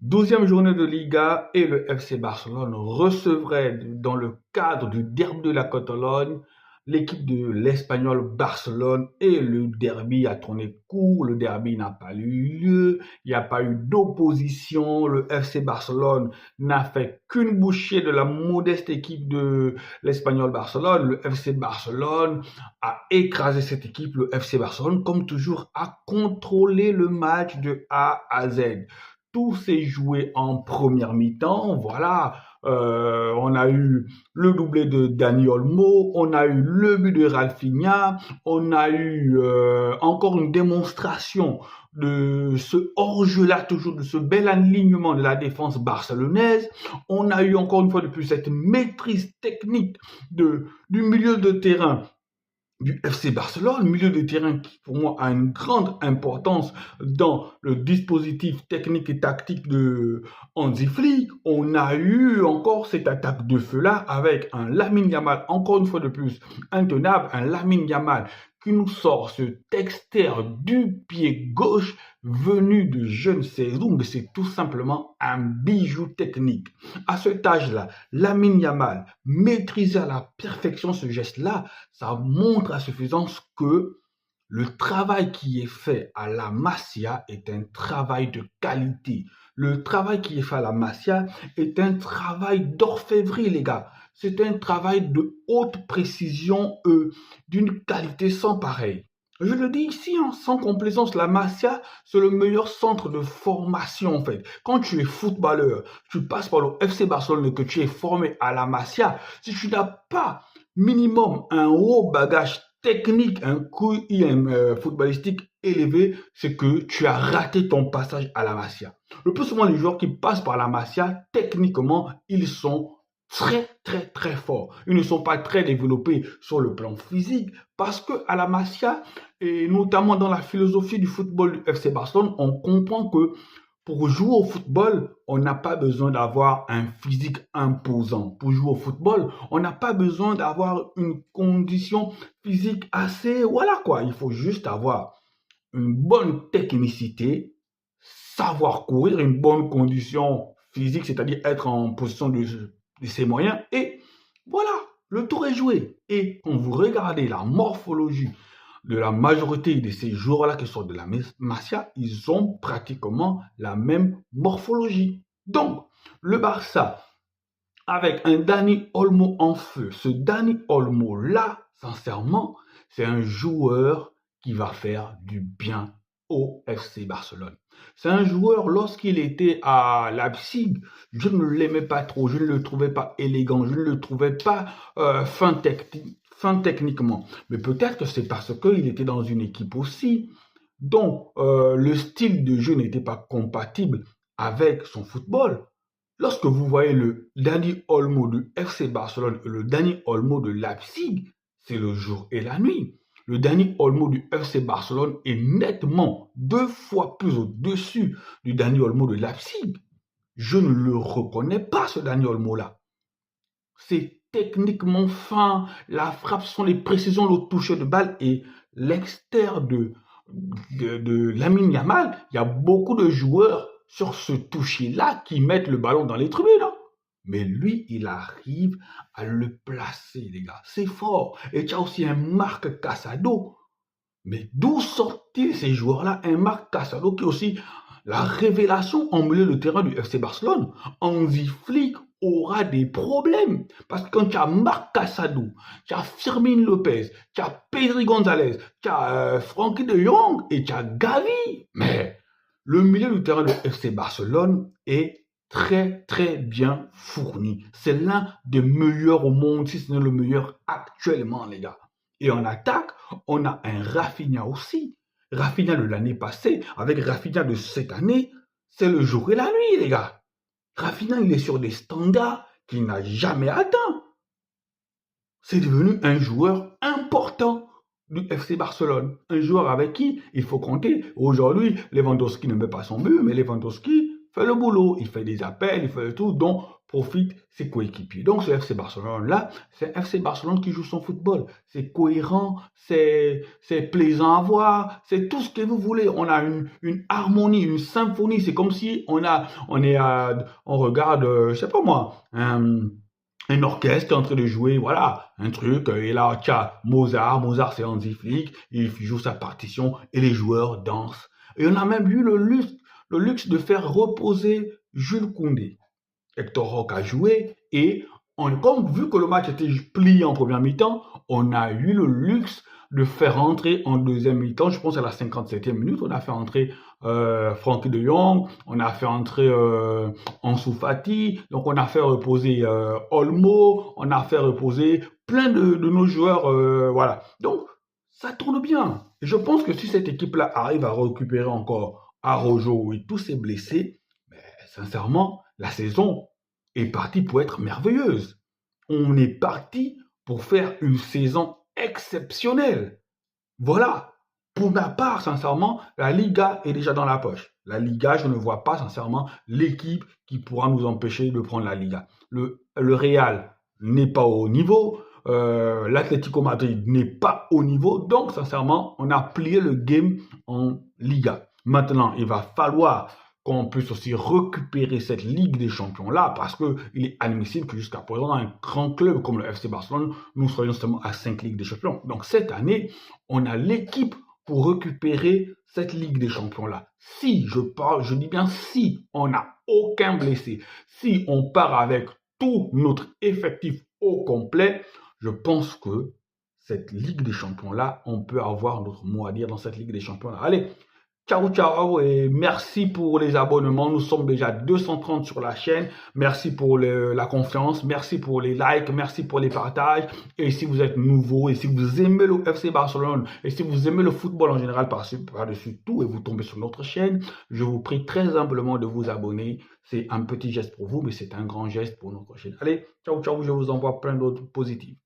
12e journée de Liga et le FC Barcelone recevrait dans le cadre du derby de la Catalogne l'équipe de l'Espagnol Barcelone et le derby a tourné court, le derby n'a pas eu lieu, il n'y a pas eu d'opposition, le FC Barcelone n'a fait qu'une bouchée de la modeste équipe de l'Espagnol Barcelone, le FC Barcelone a écrasé cette équipe, le FC Barcelone comme toujours a contrôlé le match de A à Z. Tout s'est joué en première mi-temps. Voilà, on a eu le doublé de Dani Olmo, on a eu le but de Rafinha, on a eu encore une démonstration de ce hors-jeu-là, toujours de ce bel alignement de la défense barcelonaise. On a eu encore une fois de plus cette maîtrise technique du milieu de terrain du FC Barcelone, milieu de terrain qui pour moi a une grande importance dans le dispositif technique et tactique de Hansi Flick. On a eu encore cette attaque de feu là avec un Lamine Yamal, encore une fois de plus intenable, un Lamine Yamal qui nous sort ce texter du pied gauche venu de je ne sais où, mais c'est tout simplement un bijou technique. À cet âge-là, Lamine Yamal maîtriser à la perfection ce geste-là, ça montre à suffisance que le travail qui est fait à la Masia est un travail de qualité. Le travail qui est fait à la Masia est un travail d'orfèvrerie, les gars. C'est un travail de haute précision, d'une qualité sans pareil. Je le dis ici, hein, sans complaisance, la Masia, c'est le meilleur centre de formation, en fait. Quand tu es footballeur, tu passes par le FC Barcelone et que tu es formé à la Masia, si tu n'as pas minimum un haut bagage technique, un QI footballistique élevé, c'est que tu as raté ton passage à la Masia. Le plus souvent, les joueurs qui passent par la Masia, techniquement, ils sont très forts. Ils ne sont pas très développés sur le plan physique parce que à la Masia, et notamment dans la philosophie du football du FC Barcelone, on comprend que pour jouer au football, on n'a pas besoin d'avoir un physique imposant. Pour jouer au football, on n'a pas besoin d'avoir une condition physique assez... Voilà quoi, il faut juste avoir une bonne technicité, savoir courir, une bonne condition physique, c'est-à-dire être en position de ses moyens. Et voilà, le tour est joué. Et quand vous regardez la morphologie de la majorité de ces joueurs-là qui sont de la Masia, ils ont pratiquement la même morphologie. Donc, le Barça, avec un Dani Olmo en feu, ce Dani Olmo-là, sincèrement, c'est un joueur qui va faire du bien au FC Barcelone. C'est un joueur, lorsqu'il était à Leipzig, je ne l'aimais pas trop, je ne le trouvais pas élégant, je ne le trouvais pas fin techniquement. Mais peut-être que c'est parce qu'il était dans une équipe aussi dont le style de jeu n'était pas compatible avec son football. Lorsque vous voyez le Dani Olmo du FC Barcelone et le Dani Olmo de Leipzig, c'est le jour et la nuit. Le Dani Olmo du FC Barcelone est nettement 2 fois plus au-dessus du Dani Olmo de Leipzig. Je ne le reconnais pas, ce Dani Olmo-là. C'est techniquement fin, la frappe sont les précisions, le toucher de balle et l'extérieur de Lamine Yamal. Il y a beaucoup de joueurs sur ce toucher-là qui mettent le ballon dans les tribunes. Hein. Mais lui, il arrive à le placer, les gars. C'est fort. Et tu as aussi un Marc Casado. Mais d'où sortent-ils ces joueurs-là? Un Marc Casado qui est aussi la révélation en milieu de terrain du FC Barcelone. Hansi Flick aura des problèmes. Parce que quand tu as Marc Casado, tu as Firmin Lopez, tu as Pedri González, tu as Frankie de Jong et tu as Gavi. Mais le milieu du terrain du FC Barcelone est très bien fourni. C'est l'un des meilleurs au monde, si ce n'est le meilleur actuellement, les gars. Et en attaque, on a un Rafinha aussi. Rafinha de l'année passée, avec Rafinha de cette année, c'est le jour et la nuit, les gars. Rafinha, il est sur des standards qu'il n'a jamais atteints. C'est devenu un joueur important du FC Barcelone. Un joueur avec qui il faut compter. Aujourd'hui, Lewandowski ne met pas son but, mais Lewandowski fait le boulot. Il fait des appels, il fait tout. Donc, profitent ses coéquipiers. Donc ce FC Barcelone-là, c'est un FC Barcelone qui joue son football. C'est cohérent, c'est plaisant à voir, c'est tout ce que vous voulez. On a une harmonie, une symphonie. C'est comme si on regarde, je sais pas moi, un orchestre en train de jouer, voilà, un truc, et là, tu as Mozart c'est Hansi Flick, il joue sa partition, et les joueurs dansent. Et on a même eu le luxe de faire reposer Jules Koundé. Hector Rock a joué, et comme vu que le match était plié en première mi-temps, on a eu le luxe de faire entrer en deuxième mi-temps, je pense à la 57e minute, on a fait entrer Frenkie de Jong, on a fait entrer Ansu Fati, donc on a fait reposer Olmo, on a fait reposer plein de nos joueurs, voilà. Donc, ça tourne bien. Et je pense que si cette équipe-là arrive à récupérer encore Araujo et tous ses blessés, ben, sincèrement, la saison est partie pour être merveilleuse. On est parti pour faire une saison exceptionnelle. Voilà. Pour ma part, sincèrement, la Liga est déjà dans la poche. La Liga, je ne vois pas, sincèrement, l'équipe qui pourra nous empêcher de prendre la Liga. Le Real n'est pas au niveau. L'Atlético Madrid n'est pas au niveau. Donc, sincèrement, on a plié le game en Liga. Maintenant, il va falloir qu'on puisse aussi récupérer cette Ligue des Champions-là, parce qu'il est admissible que jusqu'à présent, un grand club comme le FC Barcelone, nous soyons seulement à 5 Ligues des Champions. Donc cette année, on a l'équipe pour récupérer cette Ligue des Champions-là. Si, je dis bien si, on n'a aucun blessé, si on part avec tout notre effectif au complet, je pense que cette Ligue des Champions-là, on peut avoir notre mot à dire dans cette Ligue des Champions-là. Allez, ciao, ciao et merci pour les abonnements. Nous sommes déjà 230 sur la chaîne. Merci pour la confiance, merci pour les likes, merci pour les partages. Et si vous êtes nouveau et si vous aimez le FC Barcelone et si vous aimez le football en général par-dessus tout et vous tombez sur notre chaîne, je vous prie très humblement de vous abonner. C'est un petit geste pour vous, mais c'est un grand geste pour notre chaîne. Allez, ciao, ciao, je vous envoie plein d'autres positifs.